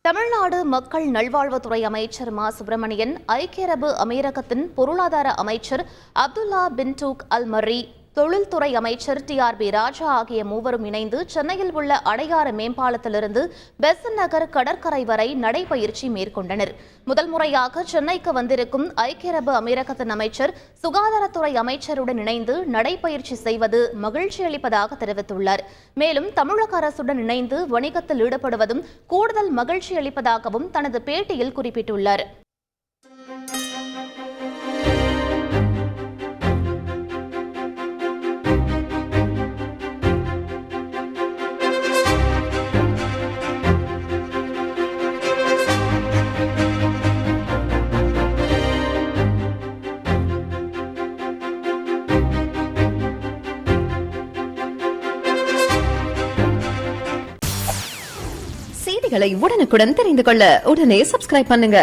தமிழ்நாடு மக்கள் நல்வாழ்வுத்துறை அமைச்சர் மா சுப்பிரமணியன், ஐக்கிய அரபு அமீரகத்தின் பொருளாதார அமைச்சர் அப்துல்லா பின் டூக் அல் மர்ரி, தொழில்துறை அமைச்சர் TRB ராஜா ஆகிய மூவரும் இணைந்து சென்னையில் உள்ள அடையாறு மேம்பாலத்திலிருந்து பெசன்ட் நகர் கடற்கரை வரை நடைபயிற்சி மேற்கொண்டனர். முதல் முறையாக சென்னைக்கு வந்திருக்கும் ஐக்கிய அரபு அமீரகத்தின் அமைச்சர் சுகாதாரத்துறை அமைச்சருடன் இணைந்து நடைபயிற்சி செய்வது மகிழ்ச்சி அளிப்பதாக தெரிவித்துள்ளார். மேலும் தமிழக அரசுடன் இணைந்து வணிகத்தில் ஈடுபடுவதும் கூடுதல் மகிழ்ச்சி அளிப்பதாகவும் தனது பேட்டியில் குறிப்பிட்டுள்ளார். செய்திகளை உடனுக்குடன் தெரிந்து கொள்ள உடனே சப்ஸ்கிரைப் பண்ணுங்க.